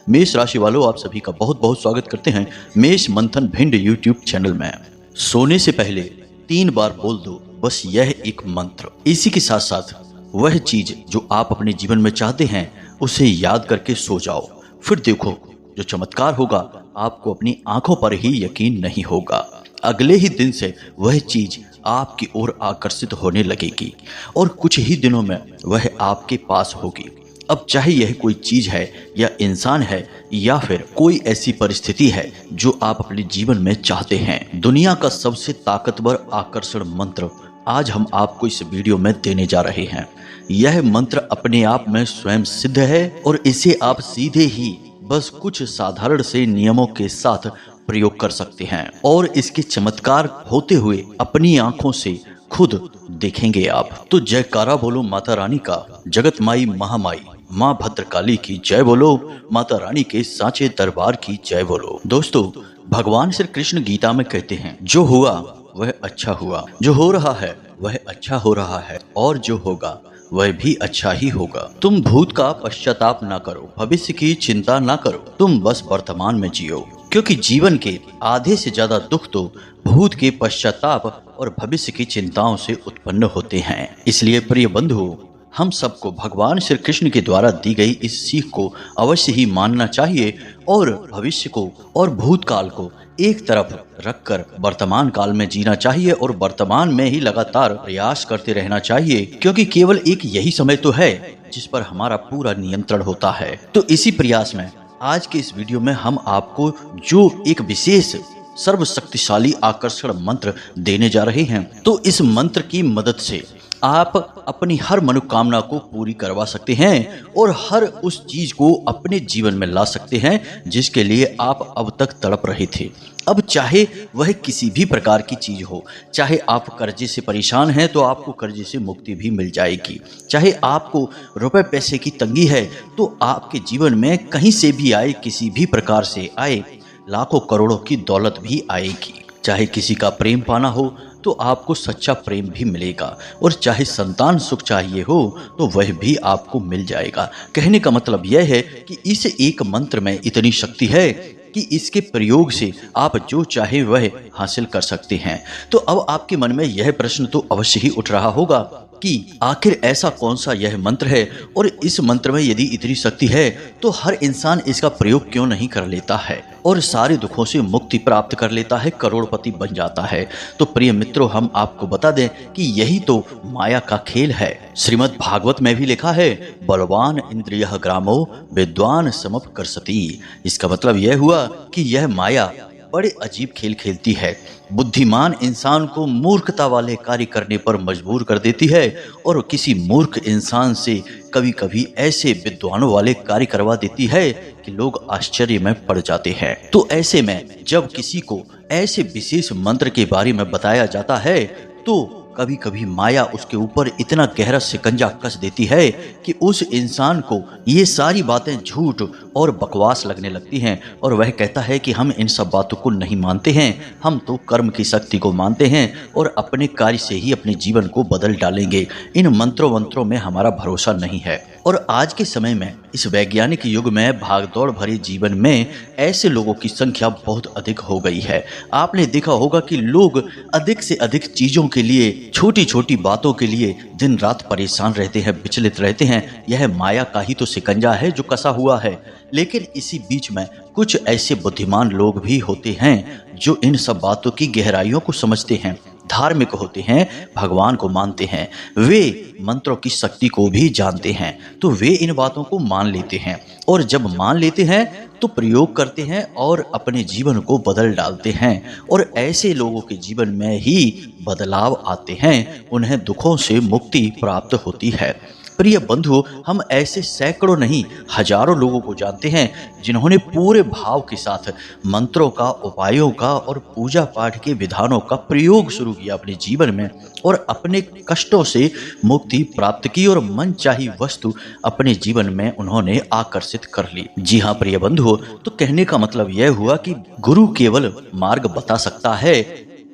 मेष राशि वालों, आप सभी का बहुत बहुत स्वागत करते हैं मेष मंथन भिंड यूट्यूब चैनल में। सोने से पहले 3 बार बोल दो बस यह एक मंत्र। इसी के साथ साथ वह चीज जो आप अपने जीवन में चाहते हैं उसे याद करके सो जाओ। फिर देखो जो चमत्कार होगा, आपको अपनी आंखों पर ही यकीन नहीं होगा। अगले ही दिन से वह चीज आपकी ओर आकर्षित होने लगेगी और कुछ ही दिनों में वह आपके पास होगी। अब चाहे यह कोई चीज है या इंसान है या फिर कोई ऐसी परिस्थिति है जो आप अपने जीवन में चाहते हैं। दुनिया का सबसे ताकतवर आकर्षण मंत्र आज हम आपको इस वीडियो में देने जा रहे हैं। यह मंत्र अपने आप में स्वयं सिद्ध है और इसे आप सीधे ही बस कुछ साधारण से नियमों के साथ प्रयोग कर सकते हैं और इसके चमत्कार होते हुए अपनी आंखों से खुद देखेंगे आप। तो जयकारा बोलो माता रानी का, जगत माई महामाई माँ भद्रकाली की जय बोलो, माता रानी के सांचे दरबार की जय बोलो। दोस्तों, भगवान श्री कृष्ण गीता में कहते हैं, जो हुआ वह अच्छा हुआ, जो हो रहा है वह अच्छा हो रहा है और जो होगा वह भी अच्छा ही होगा। तुम भूत का पश्चाताप ना करो, भविष्य की चिंता ना करो, तुम बस वर्तमान में जियो, क्योंकि जीवन के आधे से ज्यादा दुख तो भूत के पश्चाताप और भविष्य की चिंताओं से उत्पन्न होते हैं। इसलिए प्रिय बंधु, हम सबको भगवान श्री कृष्ण के द्वारा दी गई इस सीख को अवश्य ही मानना चाहिए और भविष्य को और भूतकाल को एक तरफ रखकर वर्तमान काल में जीना चाहिए और वर्तमान में ही लगातार प्रयास करते रहना चाहिए, क्योंकि केवल एक यही समय तो है जिस पर हमारा पूरा नियंत्रण होता है। तो इसी प्रयास में आज के इस वीडियो में हम आपको जो एक विशेष सर्वशक्तिशाली आकर्षण मंत्र देने जा रहे हैं, तो इस मंत्र की मदद से आप अपनी हर मनोकामना को पूरी करवा सकते हैं और हर उस चीज को अपने जीवन में ला सकते हैं जिसके लिए आप अब तक तड़प रहे थे। अब चाहे वह किसी भी प्रकार की चीज हो, चाहे आप कर्जे से परेशान हैं तो आपको कर्जे से मुक्ति भी मिल जाएगी, चाहे आपको रुपए पैसे की तंगी है तो आपके जीवन में कहीं से भी आए, किसी भी प्रकार से आए, लाखों करोड़ों की दौलत भी आएगी। चाहे किसी का प्रेम पाना हो तो आपको सच्चा प्रेम भी मिलेगा और चाहे संतान सुख चाहिए हो तो वह भी आपको मिल जाएगा। कहने का मतलब यह है कि इस एक मंत्र में इतनी शक्ति है कि इसके प्रयोग से आप जो चाहे वह हासिल कर सकते हैं। तो अब आपके मन में यह प्रश्न तो अवश्य ही उठ रहा होगा कि आखिर ऐसा कौन सा यह मंत्र है और इस मंत्र में यदि इतनी शक्ति है तो हर इंसान इसका प्रयोग क्यों नहीं कर लेता है और सारे दुखों से मुक्ति प्राप्त कर लेता है, करोड़पति बन जाता है। तो प्रिय मित्रों, हम आपको बता दें कि यही तो माया का खेल है। श्रीमद् भागवत में भी लिखा है, बलवान इंद्रियः ग्रामो विद्वान समपकर्षति। इसका मतलब यह हुआ कि यह माया बड़े अजीब खेल खेलती है। बुद्धिमान इंसान को मूर्खता वाले कार्य करने पर मजबूर कर देती है और किसी मूर्ख इंसान से कभी कभी ऐसे विद्वानों वाले कार्य करवा देती है कि लोग आश्चर्य में पड़ जाते हैं। तो ऐसे में जब किसी को ऐसे विशेष मंत्र के बारे में बताया जाता है तो कभी कभी माया उसके ऊपर इतना गहरा शिकंजा कस देती है कि उस इंसान को ये सारी बातें झूठ और बकवास लगने लगती हैं और वह कहता है कि हम इन सब बातों को नहीं मानते हैं, हम तो कर्म की शक्ति को मानते हैं और अपने कार्य से ही अपने जीवन को बदल डालेंगे, इन मंत्रों में हमारा भरोसा नहीं है। और आज के समय में इस वैज्ञानिक युग में भागदौड़ भरे जीवन में ऐसे लोगों की संख्या बहुत अधिक हो गई है। आपने देखा होगा कि लोग अधिक से अधिक चीजों के लिए, छोटी छोटी बातों के लिए दिन रात परेशान रहते हैं, विचलित रहते हैं। यह माया का ही तो शिकंजा है जो कसा हुआ है। लेकिन इसी बीच में कुछ ऐसे बुद्धिमान लोग भी होते हैं जो इन सब बातों की गहराइयों को समझते हैं, धार्मिक होते हैं, भगवान को मानते हैं, वे मंत्रों की शक्ति को भी जानते हैं, तो वे इन बातों को मान लेते हैं और जब मान लेते हैं तो प्रयोग करते हैं और अपने जीवन को बदल डालते हैं और ऐसे लोगों के जीवन में ही बदलाव आते हैं, उन्हें दुखों से मुक्ति प्राप्त होती है। प्रिय बंधु, हम ऐसे सैकड़ों नहीं हजारों लोगों को जानते हैं जिन्होंने पूरे भाव के साथ मंत्रों का, उपायों का और पूजा पाठ के विधानों का प्रयोग शुरू किया अपने जीवन में और अपने कष्टों से मुक्ति प्राप्त की और मनचाही वस्तु अपने जीवन में उन्होंने आकर्षित कर ली। जी हाँ प्रिय बंधु, तो कहने का मतलब यह हुआ कि गुरु केवल मार्ग बता सकता है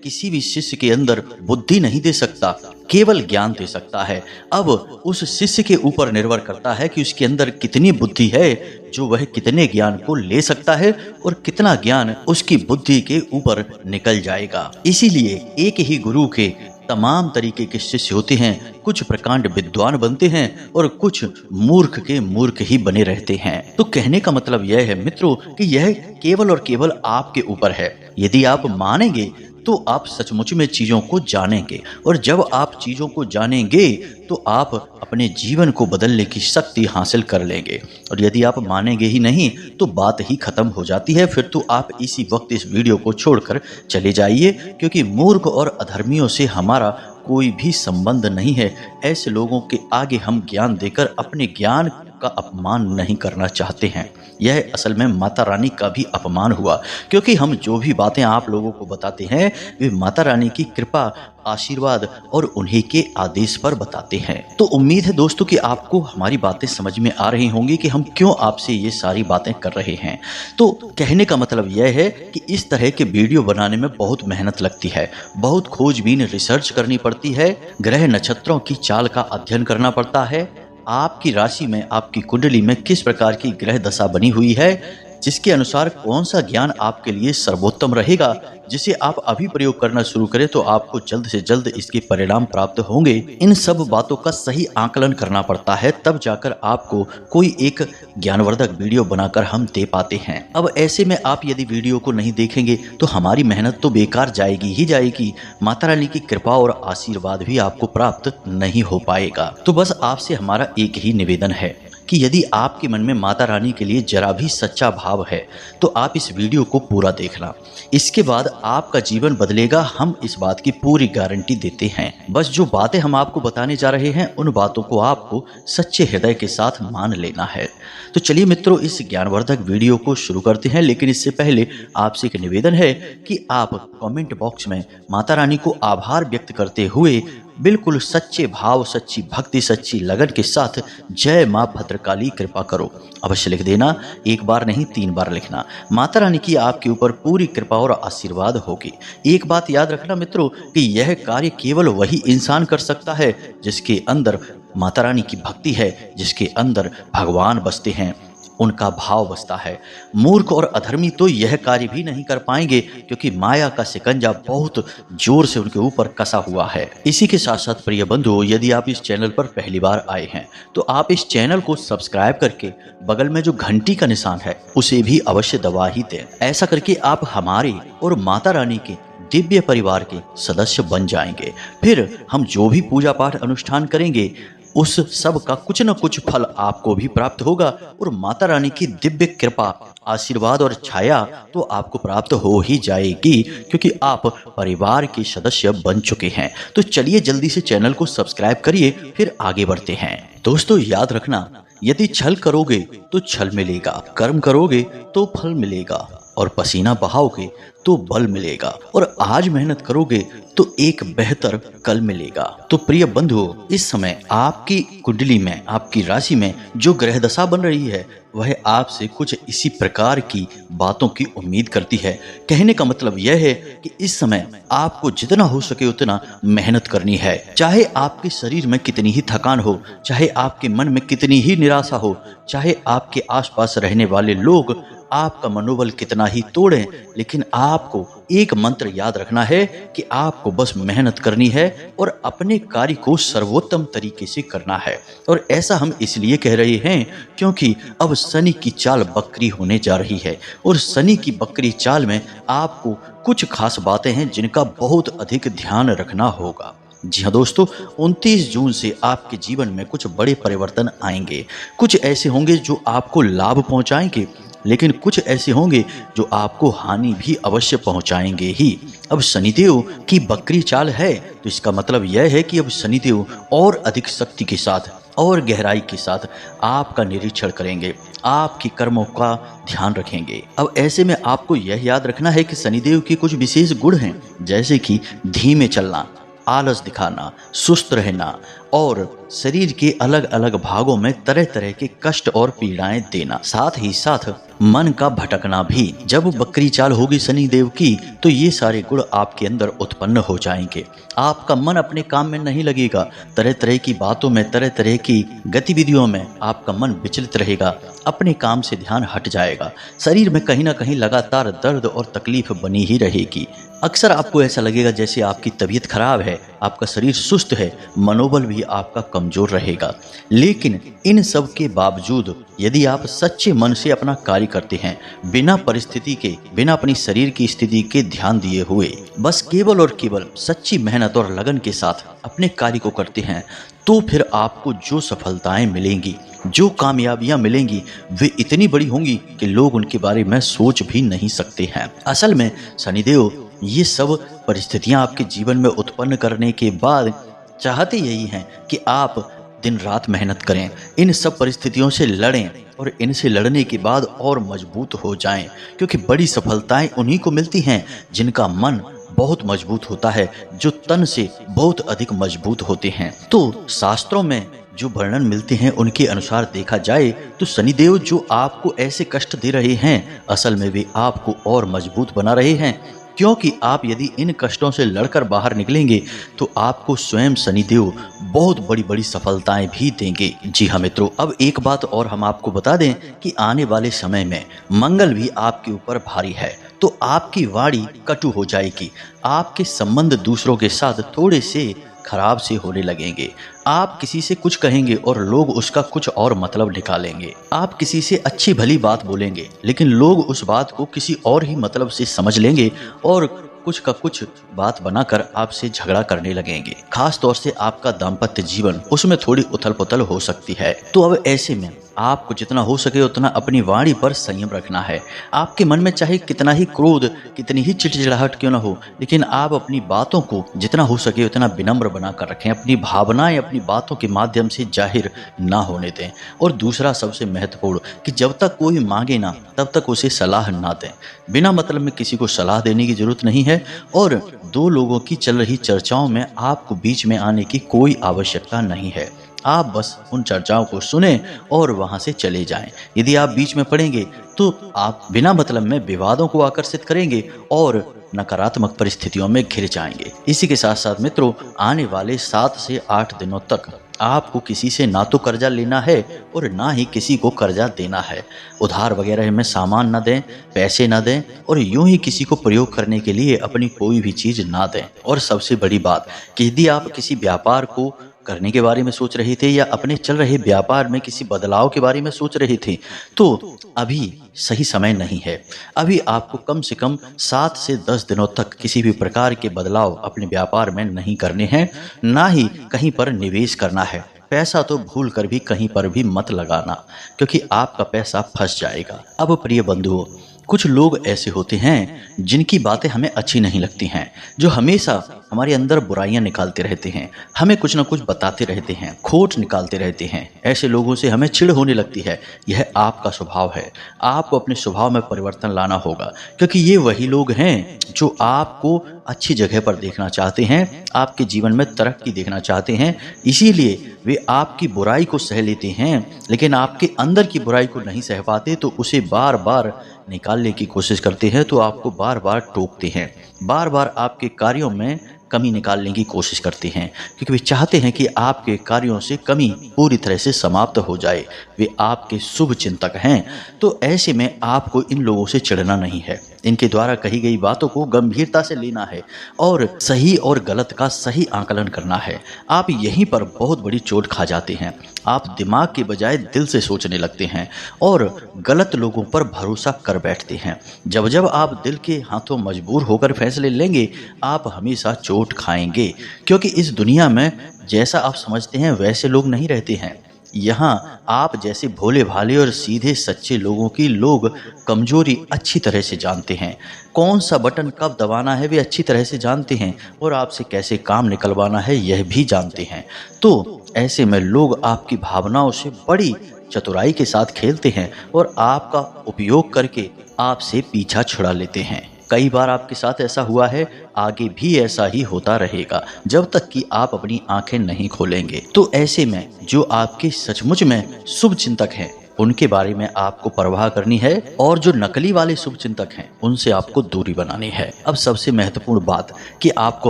किसी भी शिष्य के अंदर बुद्धि नहीं दे सकता, केवल ज्ञान दे सकता है। अब उस शिष्य के ऊपर निर्भर करता है कि उसके अंदर कितनी बुद्धि है, जो वह कितने ज्ञान को ले सकता है और कितना ज्ञान उसकी बुद्धि के ऊपर निकल जाएगा। इसीलिए एक ही गुरु के तमाम तरीके के शिष्य होते हैं। कुछ प्रकांड विद्वान बनते हैं और कुछ मूर्ख के मूर्ख ही बने रहते हैं। तो कहने का मतलब यह है मित्रों कि यह केवल और केवल आपके ऊपर है। यदि आप मानेंगे तो आप सचमुच में चीजों को जानेंगे, और जब आप चीजों को जानेंगे तो आप अपने जीवन को बदलने की शक्ति हासिल कर लेंगे। और यदि आप मानेंगे ही नहीं तो बात ही खत्म हो जाती है। फिर तो आप इसी वक्त इस वीडियो को छोड़कर चले जाइए, क्योंकि मूर्ख और अधर्मियों से हमारा कोई भी संबंध नहीं है। ऐसे लोगों के आगे हम ज्ञान देकर अपने ज्ञान का अपमान नहीं करना चाहते हैं। यह असल में माता रानी का भी अपमान हुआ, क्योंकि हम जो भी बातें आप लोगों को बताते हैं वे माता रानी की कृपा, आशीर्वाद और उन्हीं के आदेश पर बताते हैं। तो उम्मीद है दोस्तों कि आपको हमारी बातें समझ में आ रही होंगी कि हम क्यों आपसे ये सारी बातें कर रहे हैं। तो कहने का मतलब यह है कि इस तरह के वीडियो बनाने में बहुत मेहनत लगती है, बहुत खोजबीन रिसर्च करनी पड़ती है, ग्रह नक्षत्रों की चाल का अध्ययन करना पड़ता है, आपकी राशि में, आपकी कुंडली में किस प्रकार की ग्रह दशा बनी हुई है, जिसके अनुसार कौन सा ज्ञान आपके लिए सर्वोत्तम रहेगा, जिसे आप अभी प्रयोग करना शुरू करें तो आपको जल्द से जल्द इसके परिणाम प्राप्त होंगे। इन सब बातों का सही आकलन करना पड़ता है, तब जाकर आपको कोई एक ज्ञानवर्धक वीडियो बनाकर हम दे पाते हैं। अब ऐसे में आप यदि वीडियो को नहीं देखेंगे तो हमारी मेहनत तो बेकार जाएगी ही जाएगी। माता रानी की कृपा और आशीर्वाद भी आपको प्राप्त नहीं हो पाएगा। तो बस आपसे हमारा एक ही निवेदन है कि यदि आपके मन में माता रानी के लिए जरा भी सच्चा भाव है तो आप इस वीडियो को पूरा देखना। इसके बाद आपका जीवन बदलेगा, हम इस बात की पूरी गारंटी देते हैं। बस जो बातें हम आपको बताने जा रहे हैं उन बातों को आपको सच्चे हृदय के साथ मान लेना है। तो चलिए मित्रों, इस ज्ञानवर्धक वीडियो को शुरू करते हैं। लेकिन इससे पहले आपसे एक निवेदन है कि आप कमेंट बॉक्स में माता रानी को आभार व्यक्त करते हुए बिल्कुल सच्चे भाव, सच्ची भक्ति, सच्ची लगन के साथ जय माँ भद्रकाली कृपा करो अवश्य लिख देना। एक बार नहीं 3 बार लिखना। माता रानी की आपके ऊपर पूरी कृपा और आशीर्वाद होगी। एक बात याद रखना मित्रों कि यह कार्य केवल वही इंसान कर सकता है जिसके अंदर माता रानी की भक्ति है, जिसके अंदर भगवान बसते हैं, उनका भाव बसता है। मूर्ख और अधर्मी तो यह कार्य भी नहीं कर पाएंगे, क्योंकि माया का शिकंजा बहुत जोर से उनके ऊपर कसा हुआ है। इसी के साथ साथ प्रिय बंधुओं, यदि आप इस चैनल पर पहली बार आए हैं तो आप इस चैनल को सब्सक्राइब करके बगल में जो घंटी का निशान है उसे भी अवश्य दबा ही दें। ऐसा करके आप हमारे और माता रानी के दिव्य परिवार के सदस्य बन जाएंगे। फिर हम जो भी पूजा पाठ अनुष्ठान करेंगे उस सब का कुछ न कुछ फल आपको भी प्राप्त होगा, और माता रानी की दिव्य कृपा, आशीर्वाद और छाया तो आपको प्राप्त हो ही जाएगी, क्योंकि आप परिवार के सदस्य बन चुके हैं। तो चलिए जल्दी से चैनल को सब्सक्राइब करिए, फिर आगे बढ़ते हैं। दोस्तों याद रखना, यदि छल करोगे तो छल मिलेगा, कर्म करोगे तो फल मिलेगा, और पसीना बहाओगे तो बल मिलेगा, और आज मेहनत करोगे तो एक बेहतर कल मिलेगा। तो प्रिय बंधुओं, इस समय आपकी कुंडली में, आपकी राशि में जो ग्रह दशा बन रही है वह आपसे कुछ इसी प्रकार की बातों की उम्मीद करती है। कहने का मतलब यह है कि इस समय आपको जितना हो सके उतना मेहनत करनी है। चाहे आपके शरीर में कितनी ही थकान हो, चाहे आपके मन में कितनी ही निराशा हो, चाहे आपके आसपास रहने वाले लोग आपका मनोबल कितना ही तोड़ें, लेकिन आपको एक मंत्र याद रखना है कि आपको बस मेहनत करनी है और अपने कार्य को सर्वोत्तम तरीके से करना है। और ऐसा हम इसलिए कह रहे हैं क्योंकि अब शनि की चाल बकरी होने जा रही है, और शनि की बकरी चाल में आपको कुछ खास बातें हैं जिनका बहुत अधिक ध्यान रखना होगा। जी हाँ दोस्तों, 29 जून से आपके जीवन में कुछ बड़े परिवर्तन आएंगे। कुछ ऐसे होंगे जो आपको लाभ पहुंचाएंगे, लेकिन कुछ ऐसे होंगे जो आपको हानि भी अवश्य पहुंचाएंगे ही। अब शनिदेव की बकरी चाल है तो इसका मतलब यह है कि अब शनिदेव और अधिक शक्ति के साथ और गहराई के साथ आपका निरीक्षण करेंगे, आपके कर्मों का ध्यान रखेंगे। अब ऐसे में आपको यह याद रखना है कि शनिदेव के कुछ विशेष गुण हैं, जैसे कि धीमे चलना, आलस दिखाना, सुस्त रहना और शरीर के अलग अलग भागों में तरह तरह के कष्ट और पीड़ाएं देना, साथ ही साथ मन का भटकना भी। जब बकरी चाल होगी शनिदेव की तो ये सारे गुण आपके अंदर उत्पन्न हो जाएंगे। आपका मन अपने काम में नहीं लगेगा, तरह तरह की बातों में, तरह तरह की गतिविधियों में आपका मन विचलित रहेगा, अपने काम से ध्यान हट जाएगा। शरीर में कहीं ना कहीं लगातार दर्द और तकलीफ बनी ही रहेगी। अक्सर आपको ऐसा लगेगा जैसे आपकी तबीयत खराब है, आपका शरीर सुस्त है, मनोबल भी आपका कमजोर रहेगा। लेकिन इन सब के बावजूद यदि आप सच्चे मन से अपना कार्य करते हैं, बिना परिस्थिति के, बिना अपनी शरीर की स्थिति के ध्यान दिए हुए, बस केवल और केवल सच्ची मेहनत और लगन के साथ अपने कार्य को करते हैं, तो फिर आपको जो सफलताएं मिलेंगी, जो कामयाबियां मिलेंगी, वे इतनी बड़ी होंगी कि लोग उनके बारे में सोच भी नहीं सकते हैं। असल में शनिदेव ये सब परिस्थितियां आपके जीवन में उत्पन्न करने के बाद चाहते यही हैं कि आप दिन रात मेहनत करें, इन सब परिस्थितियों से लड़ें और इनसे लड़ने के बाद और मजबूत हो जाएं, क्योंकि बड़ी सफलताएं उन्हीं को मिलती हैं जिनका मन बहुत मजबूत होता है, जो तन से बहुत अधिक मजबूत होते हैं। तो शास्त्रों में जो वर्णन मिलते हैं उनके अनुसार देखा जाए तो शनिदेव जो आपको ऐसे कष्ट दे रहे हैं, असल में वे आपको और मजबूत बना रहे हैं, क्योंकि आप यदि इन कष्टों से लड़कर बाहर निकलेंगे तो आपको स्वयं शनिदेव बहुत बड़ी बड़ी सफलताएं भी देंगे। जी हाँ मित्रों, अब एक बात और हम आपको बता दें कि आने वाले समय में मंगल भी आपके ऊपर भारी है, तो आपकी वाणी कटु हो जाएगी, आपके संबंध दूसरों के साथ थोड़े से खराब से होने लगेंगे। आप किसी से कुछ कहेंगे और लोग उसका कुछ और मतलब निकालेंगे। आप किसी से अच्छी भली बात बोलेंगे लेकिन लोग उस बात को किसी और ही मतलब से समझ लेंगे और कुछ का कुछ बात बनाकर आपसे झगड़ा करने लगेंगे। खास तौर से आपका दाम्पत्य जीवन, उसमें थोड़ी उथल पुथल हो सकती है। तो अब ऐसे में आपको जितना हो सके उतना अपनी वाणी पर संयम रखना है। आपके मन में चाहे कितना ही क्रोध, कितनी ही चिड़चिड़ाहट क्यों ना हो, लेकिन आप अपनी बातों को जितना हो सके उतना विनम्र बना कर रखें। अपनी भावनाएं अपनी बातों के माध्यम से जाहिर ना होने दें। और दूसरा सबसे महत्वपूर्ण कि जब तक कोई मांगे ना तब तक उसे सलाह ना दें। बिना मतलब में किसी को सलाह देने की जरूरत नहीं है और दो लोगों की चल रही चर्चाओं में आपको बीच में आने की कोई आवश्यकता नहीं है। आप बस उन चर्चाओं को सुने और वहां से चले जाएं। यदि आप बीच में पड़ेंगे तो आप बिना मतलब में विवादों को आकर्षित करेंगे और नकारात्मक परिस्थितियों में घिर जाएंगे। इसी के साथ साथ मित्रों, आने वाले 7 से 8 दिनों तक आपको किसी से ना तो कर्जा लेना है और ना ही किसी को कर्जा देना है। उधार वगैरह में सामान ना दें, पैसे ना दें और यूं ही किसी को प्रयोग करने के लिए अपनी कोई भी चीज ना दें। और सबसे बड़ी बात कि यदि आप किसी व्यापार को करने के बारे में सोच रहे थे या अपने चल रहे व्यापार में किसी बदलाव के बारे में सोच रहे थे, तो अभी सही समय नहीं है। अभी आपको कम से कम 7 से 10 दिनों तक किसी भी प्रकार के बदलाव अपने व्यापार में नहीं करने हैं, ना ही कहीं पर निवेश करना है। पैसा तो भूल कर भी कहीं पर भी मत लगाना, क्योंकि आपका पैसा फंस जाएगा। अब प्रिय बंधुओं, कुछ लोग ऐसे होते हैं जिनकी बातें हमें अच्छी नहीं लगती हैं, जो हमेशा हमारे अंदर बुराइयां निकालते रहते हैं, हमें कुछ ना कुछ बताते रहते हैं, खोट निकालते रहते हैं। ऐसे लोगों से हमें चिढ़ होने लगती है। यह आपका स्वभाव है। आपको अपने स्वभाव में परिवर्तन लाना होगा, क्योंकि ये वही लोग हैं जो आपको अच्छी जगह पर देखना चाहते हैं, आपके जीवन में तरक्की देखना चाहते हैं। इसीलिए वे आपकी बुराई को सह लेते हैं, लेकिन आपके अंदर की बुराई को नहीं सह पाते, तो उसे बार बार निकालने की कोशिश करते हैं, तो आपको बार बार टोकते हैं, बार बार आपके कार्यों में कमी निकालने की कोशिश करते हैं, क्योंकि वे चाहते हैं कि आपके कार्यों से कमी पूरी तरह से समाप्त हो जाए। वे आपके शुभ चिंतक हैं। तो ऐसे में आपको इन लोगों से चिढ़ना नहीं है। इनके द्वारा कही गई बातों को गंभीरता से लेना है और सही और गलत का सही आकलन करना है। आप यहीं पर बहुत बड़ी चोट खा जाते हैं। आप दिमाग के बजाय दिल से सोचने लगते हैं और गलत लोगों पर भरोसा कर बैठते हैं। जब जब आप दिल के हाथों मजबूर होकर फैसले लेंगे, आप हमेशा चोट खाएंगे, क्योंकि इस दुनिया में जैसा आप समझते हैं वैसे लोग नहीं रहते हैं। यहाँ आप जैसे भोले भाले और सीधे सच्चे लोगों की लोग कमजोरी अच्छी तरह से जानते हैं। कौन सा बटन कब दबाना है वे अच्छी तरह से जानते हैं और आपसे कैसे काम निकलवाना है यह भी जानते हैं। तो ऐसे में लोग आपकी भावनाओं से बड़ी चतुराई के साथ खेलते हैं और आपका उपयोग करके आपसे पीछा छुड़ा लेते हैं। कई बार आपके साथ ऐसा हुआ है, आगे भी ऐसा ही होता रहेगा जब तक कि आप अपनी आंखें नहीं खोलेंगे। तो ऐसे में जो आपके सचमुच में शुभ चिंतक हैं उनके बारे में आपको परवाह करनी है, और जो नकली वाले शुभ चिंतक हैं उनसे आपको दूरी बनानी है। अब सबसे महत्वपूर्ण बात कि आपको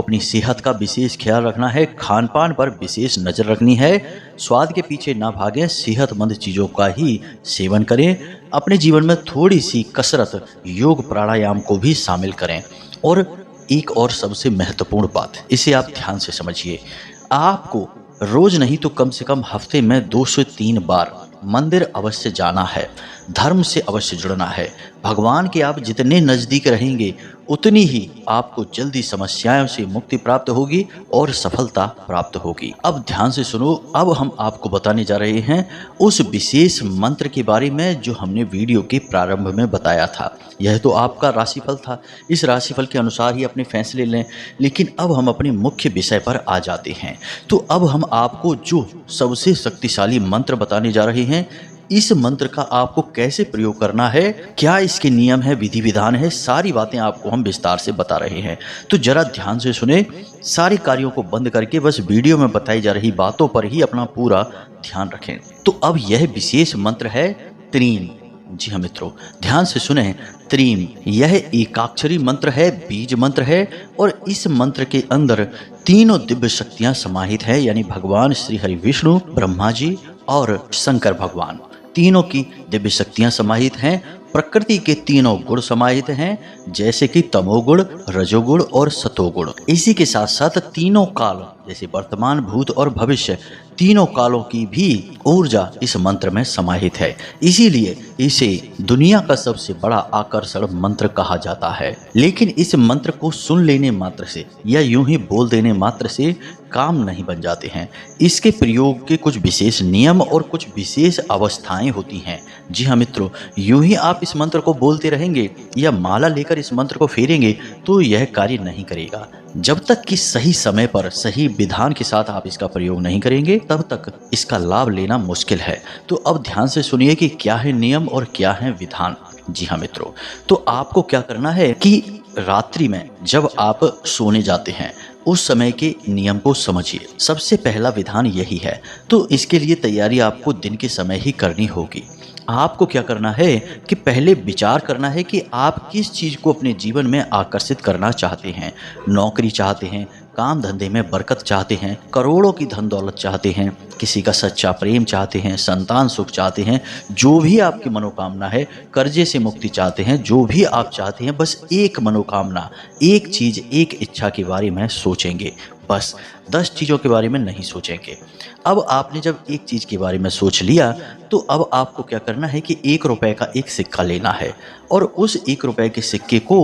अपनी सेहत का विशेष ख्याल रखना है, खान पान पर विशेष नजर रखनी है, स्वाद के पीछे ना भागें, सेहतमंद चीजों का ही सेवन करें, अपने जीवन में थोड़ी सी कसरत, योग, प्राणायाम को भी शामिल करें। और एक और सबसे महत्वपूर्ण बात, इसे आप ध्यान से समझिए, आपको रोज नहीं तो कम से कम हफ्ते में 2 से 3 बार मंदिर अवश्य जाना है, धर्म से अवश्य जुड़ना है। भगवान के आप जितने नजदीक रहेंगे उतनी ही आपको जल्दी समस्याओं से मुक्ति प्राप्त होगी और सफलता प्राप्त होगी। अब ध्यान से सुनो, अब हम आपको बताने जा रहे हैं उस विशेष मंत्र के बारे में जो हमने वीडियो के प्रारंभ में बताया था। यह तो आपका राशिफल था, इस राशिफल के अनुसार ही अपने फैसले लें। लेकिन अब हम अपने मुख्य विषय पर आ जाते हैं। तो अब हम आपको जो सबसे शक्तिशाली मंत्र बताने जा रहे हैं, इस मंत्र का आपको कैसे प्रयोग करना है, क्या इसके नियम है, विधि विधान है, सारी बातें आपको हम विस्तार से बता रहे हैं। तो जरा ध्यान से सुने, सारे कार्यों को बंद करके बस वीडियो में बताई जा रही बातों पर ही अपना पूरा ध्यान रखें। तो अब यह विशेष मंत्र है त्रीम। जी हाँ मित्रों, ध्यान से सुने, त्रीम यह एकाक्षरी मंत्र है, बीज मंत्र है, और इस मंत्र के अंदर तीनों दिव्य शक्तियां समाहित है, यानी भगवान श्री हरि विष्णु, ब्रह्मा जी और शंकर भगवान, तीनों की दिव्य शक्तियां समाहित हैं। प्रकृति के तीनों गुण समाहित हैं, जैसे कि तमोगुण, रजोगुण और सतोगुण। इसी के साथ साथ तीनों काल, जैसे वर्तमान, भूत और भविष्य, तीनों कालों की भी ऊर्जा इस मंत्र में समाहित है। इसीलिए इसे दुनिया का सबसे बड़ा आकर्षण मंत्र कहा जाता है। लेकिन इस मंत्र को सुन लेने मात्र से या यूं ही बोल देने मात्र से काम नहीं बन जाते हैं। इसके प्रयोग के कुछ विशेष नियम और कुछ विशेष अवस्थाएं होती हैं। जी हाँ मित्रों, यूं ही आप इस मंत्र को बोलते रहेंगे या माला लेकर इस मंत्र को फेरेंगे तो यह कार्य नहीं करेगा। जब तक कि सही समय पर सही विधान के साथ आप इसका प्रयोग नहीं करेंगे तब तक इसका लाभ लेना मुश्किल है। तो अब ध्यान से सुनिए कि क्या है नियम और क्या है विधान। जी हाँ मित्रों, तो आपको क्या करना है कि रात्रि में जब आप सोने जाते हैं उस समय के नियम को समझिए। सबसे पहला विधान यही है, तो इसके लिए तैयारी आपको दिन के समय ही करनी होगी। आपको क्या करना है कि पहले विचार करना है कि आप किस चीज़ को अपने जीवन में आकर्षित करना चाहते हैं। नौकरी चाहते हैं, काम धंधे में बरकत चाहते हैं, करोड़ों की धन दौलत चाहते हैं, किसी का सच्चा प्रेम चाहते हैं, संतान सुख चाहते हैं, जो भी आपकी मनोकामना है, कर्जे से मुक्ति चाहते हैं, जो भी आप चाहते हैं, बस एक मनोकामना, एक चीज़, एक इच्छा के बारे में सोचेंगे। बस 10 चीज़ों के बारे में नहीं सोचेंगे। अब आपने जब एक चीज़ के बारे में सोच लिया तो अब आपको क्या करना है कि 1 रुपए का एक सिक्का लेना है और उस 1 रुपए के सिक्के को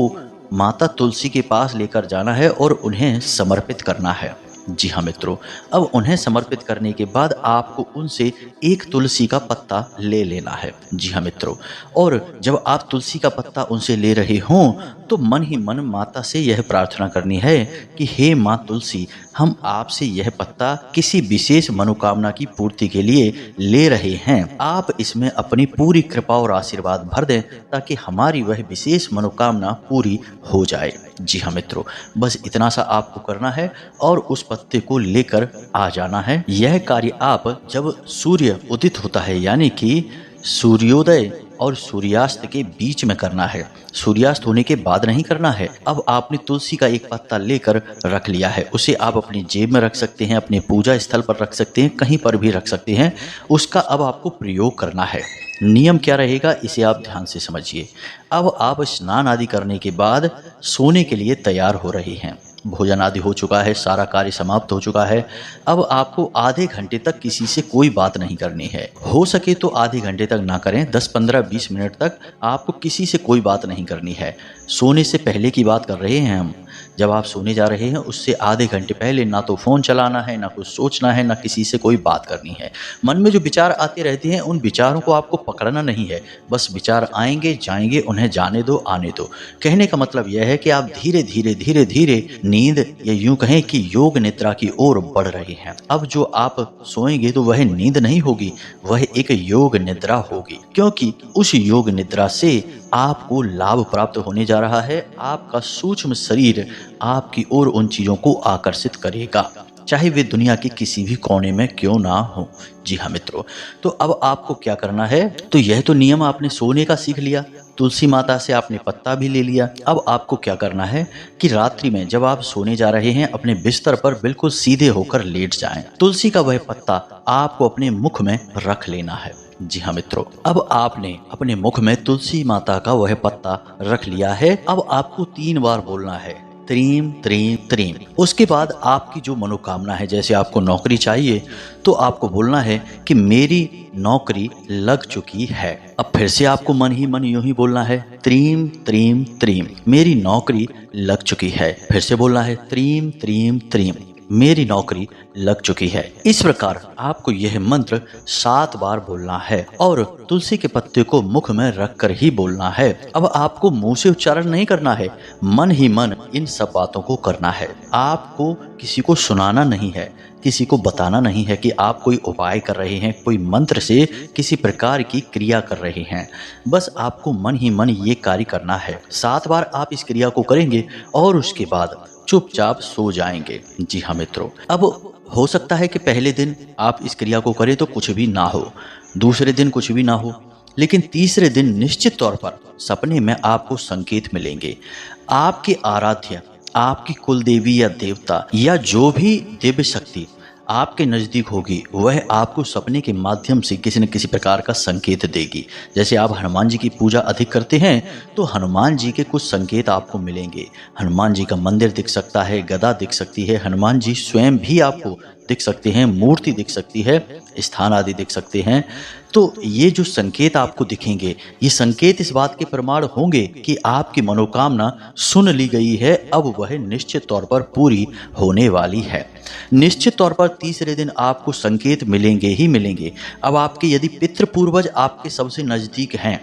माता तुलसी के पास लेकर जाना है और उन्हें समर्पित करना है। जी हाँ मित्रों, अब उन्हें समर्पित करने के बाद आपको उनसे एक तुलसी का पत्ता ले लेना है। जी हाँ मित्रों, और जब आप तुलसी का पत्ता उनसे ले रहे हों तो मन ही मन माता से यह प्रार्थना करनी है कि हे माँ तुलसी, हम आपसे यह पत्ता किसी विशेष मनोकामना की पूर्ति के लिए ले रहे हैं। आप इसमें अपनी पूरी कृपा और आशीर्वाद भर दें ताकि हमारी वह विशेष मनोकामना पूरी हो जाए। जी हाँ मित्रों, बस इतना सा आपको करना है और उस पत्ते को लेकर आ जाना है। यह कार्य आप जब सूर्य उदित होता है, यानी कि सूर्योदय और सूर्यास्त के बीच में करना है, सूर्यास्त होने के बाद नहीं करना है। अब आपने तुलसी का एक पत्ता लेकर रख लिया है, उसे आप अपनी जेब में रख सकते हैं, अपने पूजा स्थल पर रख सकते हैं, कहीं पर भी रख सकते हैं। उसका अब आपको प्रयोग करना है। नियम क्या रहेगा इसे आप ध्यान से समझिए। अब आप स्नान आदि करने के बाद सोने के लिए तैयार हो रहे हैं, भोजन आदि हो चुका है, सारा कार्य समाप्त हो चुका है। अब आपको आधे घंटे तक किसी से कोई बात नहीं करनी है। हो सके तो आधे घंटे तक ना करें, 10, 15, 20 मिनट तक आपको किसी से कोई बात नहीं करनी है। सोने से पहले की बात कर रहे हैं हम। जब आप सोने जा रहे हैं उससे आधे घंटे पहले ना तो फ़ोन चलाना है, ना कुछ सोचना है, ना किसी से कोई बात करनी है। मन में जो विचार आते रहते हैं उन विचारों को आपको पकड़ना नहीं है। बस विचार आएंगे जाएंगे, उन्हें जाने दो, आने दो। कहने का मतलब यह है कि आप धीरे धीरे धीरे धीरे नींद या यूं कहें कि योग निद्रा की ओर बढ़ रहे हैं। अब जो आप सोएंगे तो वह नींद नहीं होगी, वह एक योग निद्रा होगी, क्योंकि उस योग निद्रा से आपको लाभ प्राप्त होने जा रहा है। आपका सूक्ष्म शरीर आपकी ओर उन चीजों को आकर्षित करेगा, चाहे वे दुनिया के किसी भी कोने में क्यों ना हो। जी हाँ मित्रों, तो अब आपको क्या करना है, तो यह तो नियम आपने सोने का सीख लिया, तुलसी माता से आपने पत्ता भी ले लिया। अब आपको क्या करना है कि रात्रि में जब आप सोने जा रहे हैं अपने बिस्तर पर बिल्कुल सीधे होकर लेट जाएं। तुलसी का वह पत्ता आपको अपने मुख में रख लेना है। जी हाँ मित्रों, अब आपने अपने मुख में तुलसी माता का वह पत्ता रख लिया है। अब आपको 3 बार बोलना है त्रीम त्रीम त्रीम। उसके बाद आपकी जो मनोकामना है, जैसे आपको नौकरी चाहिए तो आपको बोलना है कि मेरी नौकरी लग चुकी है। अब फिर से आपको मन ही मन यूं ही बोलना है त्रीम त्रीम त्रीम, मेरी नौकरी लग चुकी है। फिर से बोलना है त्रीम त्रीम त्रीम, मेरी नौकरी लग चुकी है। इस प्रकार आपको यह मंत्र 7 बार बोलना है और तुलसी के पत्ते को मुख में रखकर ही बोलना है। अब आपको मुंह से उच्चारण नहीं करना है, मन ही मन इन सब बातों को करना है। आपको किसी को सुनाना नहीं है, किसी को बताना नहीं है कि आप कोई उपाय कर रहे हैं, कोई मंत्र से किसी प्रकार की क्रिया कर रहे हैं। बस आपको मन ही मन ये कार्य करना है। 7 बार आप इस क्रिया को करेंगे और उसके बाद चुपचाप सो जाएंगे। जी हाँ मित्रों, अब हो सकता है कि पहले दिन आप इस क्रिया को करें तो कुछ भी ना हो, दूसरे दिन कुछ भी ना हो, लेकिन तीसरे दिन निश्चित तौर पर सपने में आपको संकेत मिलेंगे। आपके आराध्य, आपकी कुल देवी या देवता या जो भी दिव्य शक्ति आपके नज़दीक होगी, वह आपको सपने के माध्यम से किसी न किसी प्रकार का संकेत देगी। जैसे आप हनुमान जी की पूजा अधिक करते हैं तो हनुमान जी के कुछ संकेत आपको मिलेंगे। हनुमान जी का मंदिर दिख सकता है, गदा दिख सकती है, हनुमान जी स्वयं भी आपको दिख सकते हैं, मूर्ति दिख सकती है, स्थान आदि दिख सकते हैं। तो ये जो संकेत आपको दिखेंगे, ये संकेत इस बात के प्रमाण होंगे कि आपकी मनोकामना सुन ली गई है, अब वह निश्चित तौर पर पूरी होने वाली है। निश्चित तौर पर तीसरे दिन आपको संकेत मिलेंगे ही मिलेंगे। अब आपके यदि पितृ पूर्वज आपके सबसे नजदीक हैं,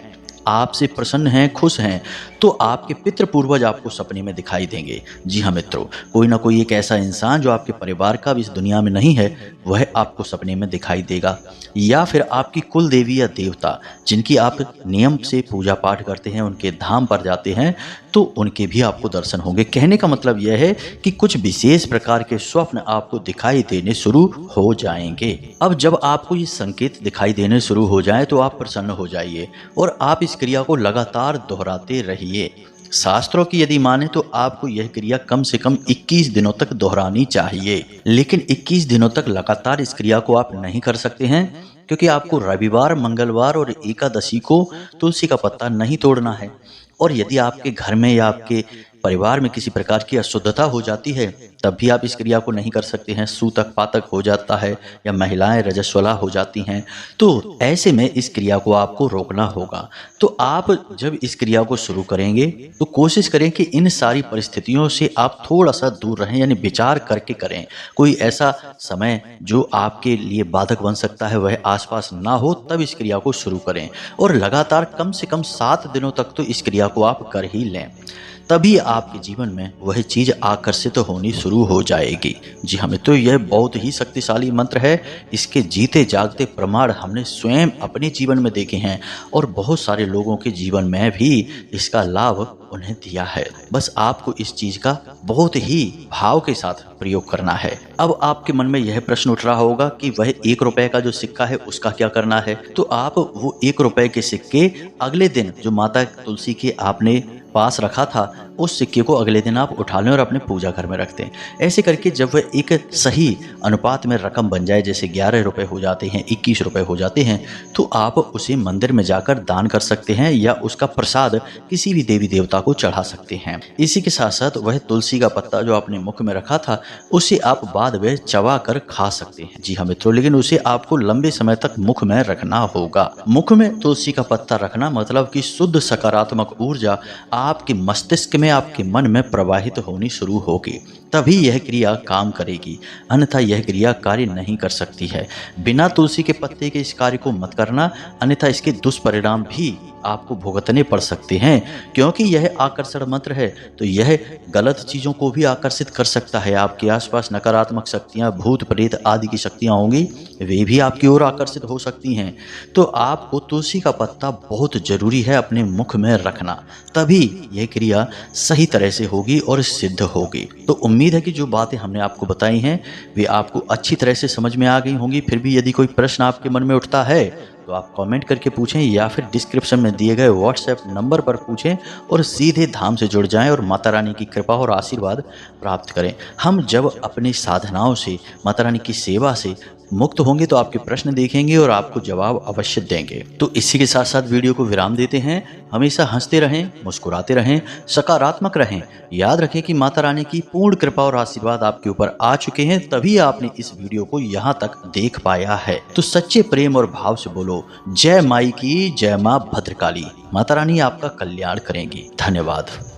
आपसे प्रसन्न हैं, खुश हैं, तो आपके पितृ पूर्वज आपको सपने में दिखाई देंगे। जी हाँ मित्रों, कोई ना कोई एक ऐसा इंसान जो आपके परिवार का भी इस दुनिया में नहीं है, वह आपको सपने में दिखाई देगा। या फिर आपकी कुल देवी या देवता जिनकी आप नियम से पूजा पाठ करते हैं, उनके धाम पर जाते हैं, तो उनके भी आपको दर्शन होंगे। कहने का मतलब यह है कि कुछ विशेष प्रकार के स्वप्न आपको दिखाई देने शुरू हो जाएंगे। अब जब आपको ये संकेत दिखाई देने शुरू हो जाए तो आप प्रसन्न हो जाइए और आप इस क्रिया को लगातार दोहराते रहिए। शास्त्रों की यदि माने तो आपको यह क्रिया कम से कम 21 दिनों तक दोहरानी चाहिए। लेकिन 21 दिनों तक लगातार इस क्रिया को आप नहीं कर सकते हैं, क्योंकि आपको रविवार, मंगलवार और एकादशी को तुलसी का पत्ता नहीं तोड़ना है। और यदि आपके घर में या आपके परिवार में किसी प्रकार की अशुद्धता हो जाती है, तब भी आप इस क्रिया को नहीं कर सकते हैं। सूतक पातक हो जाता है या महिलाएं रजस्वला हो जाती हैं, तो ऐसे में इस क्रिया को आपको रोकना होगा। तो आप जब इस क्रिया को शुरू करेंगे तो कोशिश करें कि इन सारी परिस्थितियों से आप थोड़ा सा दूर रहें, यानी विचार करके करें। कोई ऐसा समय जो आपके लिए बाधक बन सकता है वह आसपास ना हो, तब इस क्रिया को शुरू करें। और लगातार कम से कम 7 दिनों तक तो इस क्रिया को आप कर ही लें, तभी आपके जीवन में वह चीज़ आकर्षित होनी शुरू हो जाएगी। जी हाँ मित्रों, यह बहुत ही शक्तिशाली मंत्र है। इसके जीते जागते प्रमाण हमने स्वयं अपने जीवन में देखे हैं और बहुत सारे लोगों के जीवन में भी इसका लाभ उन्हें दिया है। बस आपको इस चीज़ का बहुत ही भाव के साथ प्रयोग करना है। अब आपके मन में यह प्रश्न उठ रहा होगा कि वह 1 रुपए का जो सिक्का है उसका क्या करना है। तो आप वो 1 रुपए के सिक्के अगले दिन जो माता तुलसी के आपने पास रखा था, उस सिक्के को अगले दिन आप उठा लें और अपने पूजा घर में रख दें। ऐसे करके जब वह एक सही अनुपात में रकम बन जाए, जैसे 11 रुपए हो जाते हैं, 21 रुपए हो जाते हैं, तो आप उसे मंदिर में जाकर दान कर सकते हैं या उसका प्रसाद किसी भी देवी देवता को चढ़ा सकते हैं। इसी के साथ साथ वह तुलसी का पत्ता जो आपने मुख में रखा था, उसे आप बाद में चबा कर खा सकते हैं। जी हाँ मित्रों, लेकिन उसे आपको लंबे समय तक मुख में रखना होगा। मुख में तुलसी का पत्ता रखना मतलब कि शुद्ध सकारात्मक ऊर्जा आपके मस्तिष्क में, आपके मन में प्रवाहित होनी शुरू होगी। तभी यह क्रिया काम करेगी, अन्यथा यह क्रिया कार्य नहीं कर सकती है। बिना तुलसी के पत्ते के इस कार्य को मत करना, अन्यथा इसके दुष्परिणाम भी आपको भुगतने पड़ सकते हैं। क्योंकि यह आकर्षण मंत्र है तो यह गलत चीज़ों को भी आकर्षित कर सकता है। आपके आसपास नकारात्मक शक्तियाँ, भूत प्रेत आदि की शक्तियाँ होंगी, वे भी आपकी ओर आकर्षित हो सकती हैं। तो आपको तुलसी का पत्ता बहुत जरूरी है अपने मुख में रखना, तभी यह क्रिया सही तरह से होगी और सिद्ध होगी। तो उम्मीद है कि जो बातें हमने आपको बताई हैं वे आपको अच्छी तरह से समझ में आ गई होंगी। फिर भी यदि कोई प्रश्न आपके मन में उठता है तो आप कमेंट करके पूछें या फिर डिस्क्रिप्शन में दिए गए व्हाट्सएप नंबर पर पूछें और सीधे धाम से जुड़ जाएं और माता रानी की कृपा और आशीर्वाद प्राप्त करें। हम जब अपनी साधनाओं से, माता रानी की सेवा से मुक्त होंगे तो आपके प्रश्न देखेंगे और आपको जवाब अवश्य देंगे। तो इसी के साथ साथ वीडियो को विराम देते हैं। हमेशा हंसते रहें, मुस्कुराते रहें, सकारात्मक रहें। याद रखें कि माता रानी की पूर्ण कृपा और आशीर्वाद आपके ऊपर आ चुके हैं, तभी आपने इस वीडियो को यहाँ तक देख पाया है। तो सच्चे प्रेम और भाव से बोलो जय माई की, जय माँ भद्रकाली। माता रानी आपका कल्याण करेंगी। धन्यवाद।